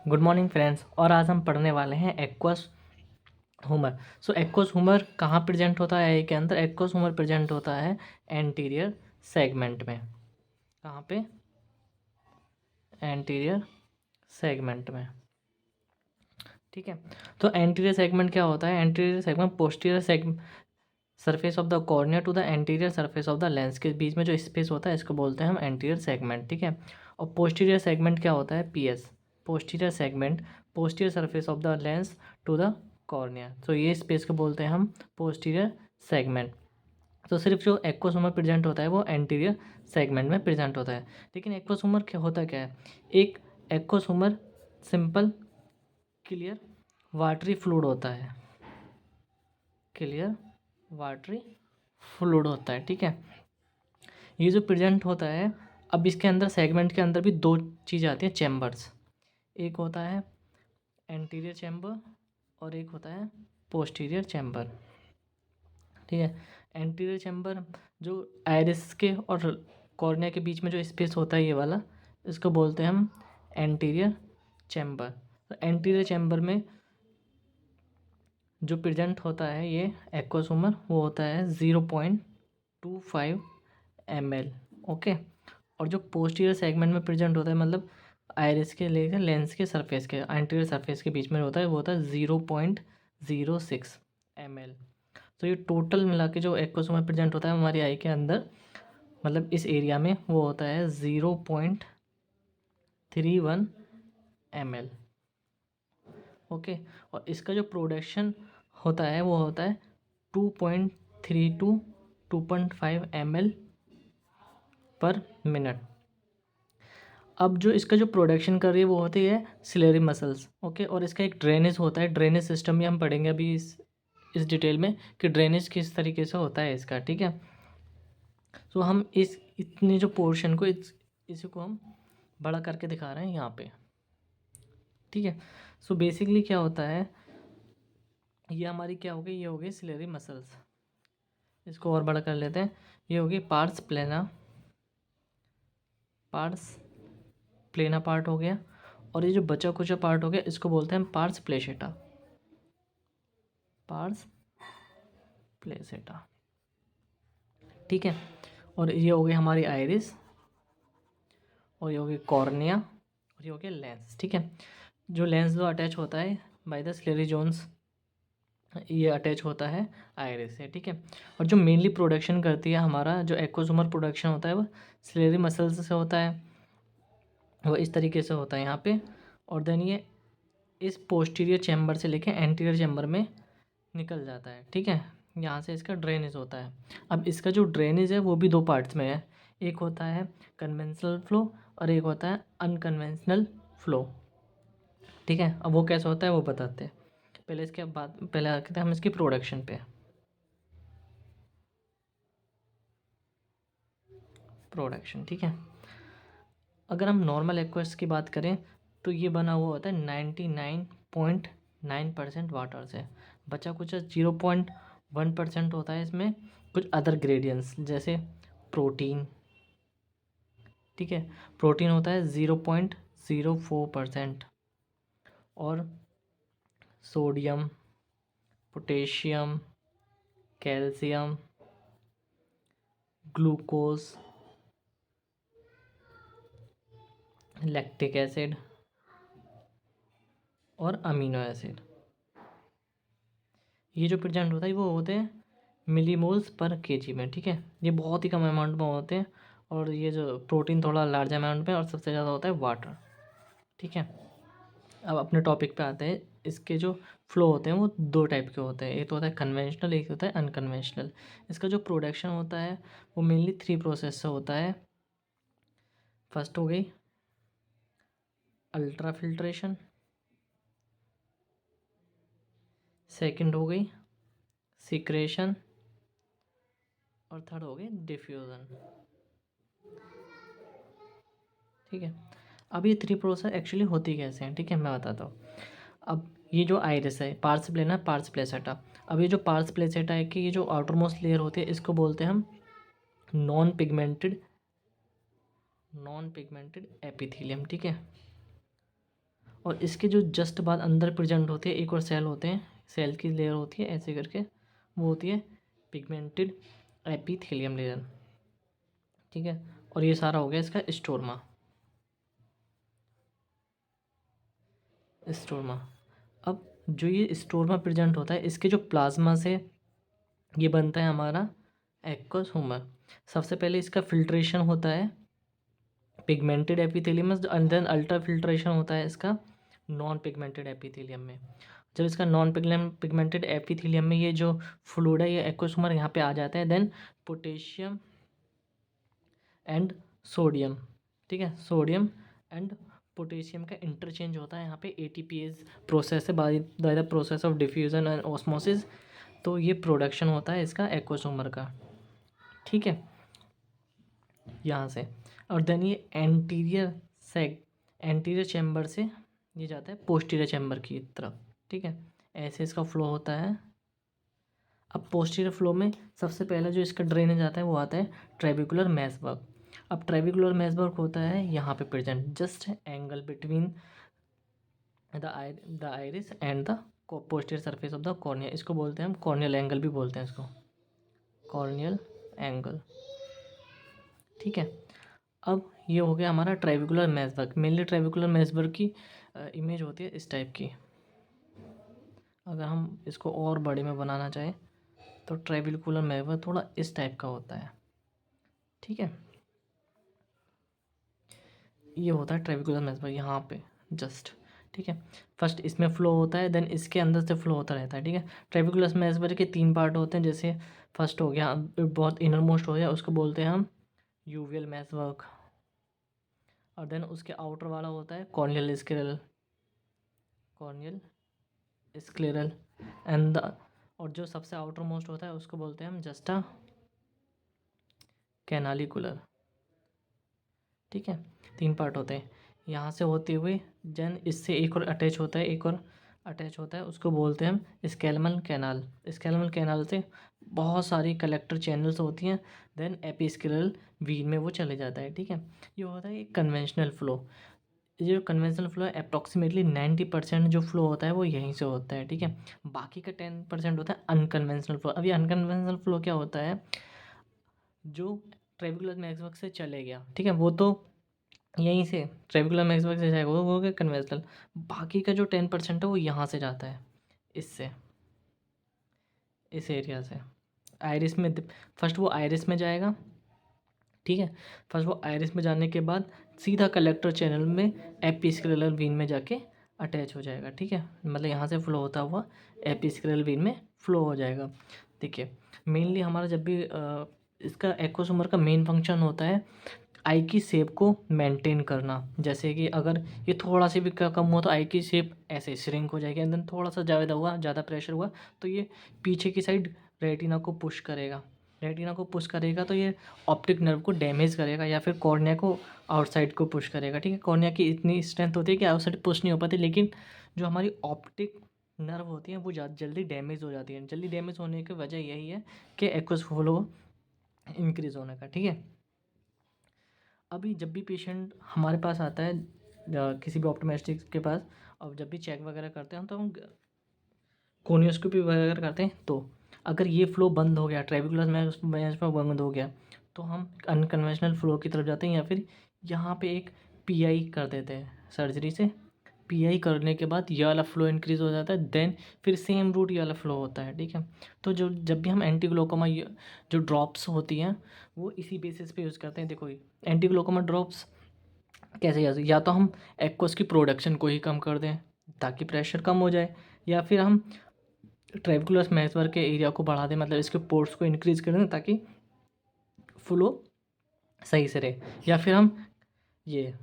Good morning friends. और आज हम पढ़ने वाले हैं एक्वस ह्यूमर। सो एक्वस ह्यूमर कहाँ प्रेजेंट होता है आई के अंदर? एक्वस ह्यूमर प्रेजेंट होता है एंटीरियर सेगमेंट में। कहाँ पे? एंटीरियर सेगमेंट में। ठीक है, तो एंटीरियर सेगमेंट क्या होता है? Anterior segment posterior segment surface of the cornea to the anterior surface of the lens के बीच में जो स्पेस होता है इसको बोलते हैं हम एंटीरियर सेगमेंट। ठीक है, और पोस्टीरियर सेगमेंट क्या होता है? PS, posterior segment, posterior surface of the lens to the cornea. तो ये स्पेस को बोलते हैं हम पोस्टीरियर सेगमेंट। तो सिर्फ जो एक्वस ह्यूमर प्रेजेंट होता है वो एंटीरियर सेगमेंट में प्रेजेंट होता है। लेकिन एक्वस ह्यूमर क्या होता क्या है? एक aqueous humour simple clear watery fluid होता है, क्लियर वाटरी फ्लूइड होता है। ठीक है, ये जो प्रेजेंट होता है, अब इसके अंदर सेगमेंट के अंदर भी दो चीज़ आती हैं, चैम्बर्स। एक होता है एंटीरियर चैम्बर और एक होता है पोस्टीरियर चैम्बर। ठीक है, एंटीरियर चैम्बर जो आइरिस के और कॉर्निया के बीच में जो स्पेस होता है ये वाला, इसको बोलते हैं हम एंटीरियर चैम्बर। तो एंटीरियर चैम्बर में जो प्रेजेंट होता है ये एक्वस ह्यूमर, वो होता है 0.25 ml। ओके, और जो पोस्टीरियर सेगमेंट में प्रेजेंट होता है, मतलब आइरिस के लेकर लेंस के सरफेस के एंटीरियर सरफेस के बीच में होता है, वो होता है 0.06 ml। तो ये टोटल मिला के जो एक्वस ह्यूमर प्रेजेंट होता है हमारी आई के अंदर, मतलब इस एरिया में, वो होता है 0.31 ml। ओके, और इसका जो प्रोडक्शन होता है वो होता है 2.32 2.5 ml पर मिनट। अब जो इसका जो प्रोडक्शन कर रही है वो होती है सिलेरी मसल्स। ओके, और इसका एक ड्रेनेज होता है, ड्रेनेज सिस्टम भी हम पढ़ेंगे अभी इस डिटेल में कि ड्रेनेज किस तरीके से होता है इसका। ठीक है, तो हम इस इतने जो पोर्शन को इसी को हम बड़ा करके दिखा रहे हैं यहाँ पे। ठीक है, सो बेसिकली क्या होता है, ये हमारी क्या हो गई? ये हो गई सिलेरी मसल्स। इसको और बड़ा कर लेते हैं, ये होगी पार्स प्लेना, पार्स प्लेना पार्ट हो गया। और ये जो बचा कुचा पार्ट हो गया इसको बोलते हैं पार्स प्लेसेटा, पार्स प्लेसेटा। ठीक है, और ये हो गई हमारी आइरिस, और ये हो गई कॉर्निया, और ये हो गया लेंस। ठीक है, जो लेंस जो अटैच होता है बाय द स्लेरी जोन्स, ये अटैच होता है आइरिस से। ठीक है, और जो मेनली प्रोडक्शन करती है हमारा जो एक्वस ह्यूमर प्रोडक्शन होता है वो स्लेरी मसल्स से होता है, वो इस तरीके से होता है यहाँ पे। और देन ये इस पोस्टीरियर चैम्बर से लेके एंटीरियर चैम्बर में निकल जाता है। ठीक है, यहाँ से इसका ड्रेनेज होता है। अब इसका जो ड्रेनेज है वो भी दो पार्ट्स में है, एक होता है कन्वेंशनल फ्लो और एक होता है अनकन्वेंशनल फ्लो। ठीक है, अब वो कैसे होता है वो बताते हैं। पहले इसके बाद पहले आते हैं हम इसकी प्रोडक्शन पे। प्रोडक्शन, ठीक है, अगर हम नॉर्मल एक्वस की बात करें तो ये बना हुआ होता है 99.9% वाटर से। बचा कुछ 0.1% होता है इसमें कुछ अदर ग्रेडियंट्स, जैसे प्रोटीन। ठीक है, प्रोटीन होता है 0.04%, और sodium, potassium, calcium, glucose, lactic acid और अमीनो एसिड, ये जो प्रेजेंट होता है वो होते हैं मिलीमोल्स पर केजी में। ठीक है, ये बहुत ही कम अमाउंट में होते हैं, और ये जो प्रोटीन थोड़ा लार्ज अमाउंट में, और सबसे ज़्यादा होता है वाटर। ठीक है, अब अपने टॉपिक पे आते हैं। इसके जो फ्लो होते हैं वो दो टाइप के होते हैं, एक तो होता है कन्वेंशनल, एक होता है अनकन्वेंशनल। इसका जो प्रोडक्शन होता है वो मेनली 3 प्रोसेस से होता है। फर्स्ट हो गई अल्ट्रा फिल्ट्रेशन, सेकंड हो गई सिक्रेशन, और थर्ड हो गई डिफ्यूज़न। ठीक है, अब ये 3 प्रोसेस एक्चुअली होती कैसे हैं? ठीक है, मैं बताता हूँ। अब ये जो आइरिस है, पार्स प्लेना, पार्स प्लेसेटा। अब ये जो पार्स प्लेसेटा है कि ये जो आउटर मोस्ट लेयर होती है इसको बोलते हैं हम नॉन पिगमेंटेड एपिथेलियम। ठीक है, और इसके जो जस्ट बाद अंदर प्रेजेंट होते हैं एक और सेल होते हैं, सेल की लेयर होती है ऐसे करके, वो होती है पिगमेंटेड एपिथेलियम लेयर, ठीक है। और ये सारा हो गया इसका स्टोरमा। स्टोरमा, अब जो ये स्टोरमा प्रेजेंट होता है इसके जो प्लाज्मा से ये बनता है हमारा एक्वस ह्यूमर। सबसे पहले इसका फिल्ट्रेशन होता है pigmented epithelium and then ultra filtration होता है इसका नॉन पिगमेंटेड एपिथेलियम में। जब इसका नॉन पिगमेंटेड एपिथेलियम में ये जो फ्लूइड है ये एक्वस ह्यूमर यहाँ पे आ जाता है, देन पोटेशियम एंड सोडियम, ठीक है, सोडियम एंड पोटेशियम का इंटरचेंज होता है यहाँ पे एटीपीएज प्रोसेस है, by the process of diffusion and osmosis. तो ये प्रोडक्शन होता है इसका एक्वस ह्यूमर का, ठीक है, यहाँ से। और देन ये एंटीरियर चैम्बर से ये जाता है पोस्टीरियर चैम्बर की तरफ, ठीक है, ऐसे इसका फ्लो होता है। अब पोस्टीरियर फ्लो में सबसे पहला जो इसका ड्रेनेज आता है वो आता है ट्रेबिकुलर मेसवर्क। अब ट्रेबिकुलर मेसवर्क होता है यहाँ पे present, just angle between the iris and the posterior surface of the cornea. इसको बोलते हैं हम कॉर्नियल एंगल भी बोलते हैं इसको, कॉर्नियल एंगल, ठीक है। अब ये हो गया हमारा ट्रेबिकुलर मेसवर्क। मेनली ट्रेबिकुलर मेसवर्क की इमेज होती है इस टाइप की। अगर हम इसको और बड़े में बनाना चाहें तो ट्रेबिकुलर मेसवर्क थोड़ा इस टाइप का होता है, ठीक है। ये होता है ट्रेबिकुलर मेसवर्क यहाँ पे जस्ट, ठीक है। फर्स्ट इसमें फ्लो होता है, देन इसके अंदर से फ्लो होता रहता है, ठीक है। ट्रेबिकुलर मेसवर्क के 3 पार्ट होते हैं, जैसे फर्स्ट हो गया बहुत इनर मोस्ट हो गया, उसको बोलते हैं हम यूवियल मेसवर्क। और देन उसके आउटर वाला होता है कॉर्नियल स्क्लेरल एंड और जो सबसे आउटर मोस्ट होता है उसको बोलते हैं हम जस्टा कैनालिकुलर, ठीक है। 3 पार्ट होते हैं। यहाँ से होते हुए जन इससे एक और अटैच होता है, उसको बोलते हैं हम स्केलमल कैनाल। स्केलमल कैनाल से बहुत सारी कलेक्टर चैनल्स होती हैं, देन एपिस्केलल वीन में वो चले जाता है, ठीक है। ये होता है एक कन्वेंशनल फ्लो। ये जो कन्वेंशनल फ्लो है अप्रॉक्सीमेटली 90% जो फ्लो होता है वो यहीं से होता है, ठीक है। बाकी का 10% होता है अनकन्वेंशनल फ्लो। अभी अनकन्वेंशनल फ्लो क्या होता है, जो ट्रेबिकुलर मेसवर्क से चले गया, ठीक है, वो तो यहीं से ट्रेबिकुलर मेसवर्क से जाएगा, वो हो गया कन्वेंशनल। बाकी का जो 10% है वो यहाँ से जाता है, इससे, इस एरिया से आइरिस में। फर्स्ट वो आइरिस में जाएगा, ठीक है। फर्स्ट वो आइरिस में जाने के बाद सीधा कलेक्टर चैनल में एपिस्केलर वीन में जाके अटैच हो जाएगा, ठीक है। मतलब यहाँ से फ्लो होता हुआ एपिस्केलर वीन में फ्लो हो जाएगा। देखिए मेनली हमारा जब भी इसका एक्वस ह्यूमर का मेन फंक्शन होता है आई की शेप को मेंटेन करना। जैसे कि अगर ये थोड़ा सा भी कम हुआ तो आई की शेप ऐसे श्रिंक हो जाएगी, एंड देन थोड़ा सा ज़्यादा प्रेशर हुआ तो ये पीछे की साइड रेटिना को पुश करेगा तो ये ऑप्टिक नर्व को डैमेज करेगा या फिर कॉर्निया को आउटसाइड को पुश करेगा, ठीक है। कॉर्निया की इतनी स्ट्रेंथ होती है कि आउटसाइड पुश नहीं हो पाती, लेकिन जो हमारी ऑप्टिक नर्व होती है वो जल्दी डैमेज हो जाती है। जल्दी डैमेज होने की वजह यही है कि एक्वस फ्लो इंक्रीज होने का, ठीक है। अभी जब भी पेशेंट हमारे पास आता है किसी भी ऑप्टोमेट्रिस्ट के पास, और जब भी चेक वगैरह करते हैं तो हम कोनियोस्कोपी वगैरह करते हैं, तो अगर ये फ्लो बंद हो गया, ट्रेबिकुलर मेसवर्क बंद हो गया, तो हम अनकन्वेंशनल फ्लो की तरफ जाते हैं या फिर यहाँ पे एक पीआई कर देते हैं सर्जरी से। पीआई करने के बाद ये वाला फ्लो इंक्रीज हो जाता है, देन फिर सेम रूट ये वाला फ्लो होता है, ठीक है। तो जब भी हम एंटी ग्लोकोमा जो ड्रॉप्स होती हैं वो इसी बेसिस पे यूज़ करते हैं। देखो एंटी ग्लोकोमा ड्रॉप्स कैसे, या तो हम एक्वस की प्रोडक्शन को ही कम कर दें ताकि प्रेशर कम हो जाए, या फिर हम ट्रेबिकुलर मेसवर्क के एरिया को बढ़ा दें, मतलब इसके पोर्ट्स को इंक्रीज कर दें ताकि फ्लो सही से रहे, या फिर हम ये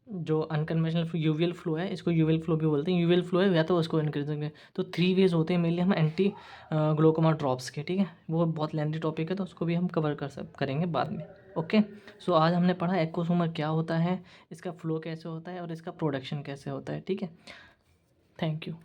जो अनकन्वेंशनल यूवियल फ्लो है इसको यूवियल फ्लो भी बोलते हैं, यूवियल फ्लो है या तो उसको इंक्रीज करें। तो 3 वेज होते हैं मेनली हम एंटी ग्लोकोमा ड्रॉप्स के, ठीक है। वो बहुत लेंथी टॉपिक है तो उसको भी हम कवर करेंगे बाद में। ओके, सो आज हमने पढ़ा एक्वस ह्यूमर क्या होता है, इसका फ्लो कैसे होता है और इसका प्रोडक्शन कैसे होता है, ठीक है। Thank you.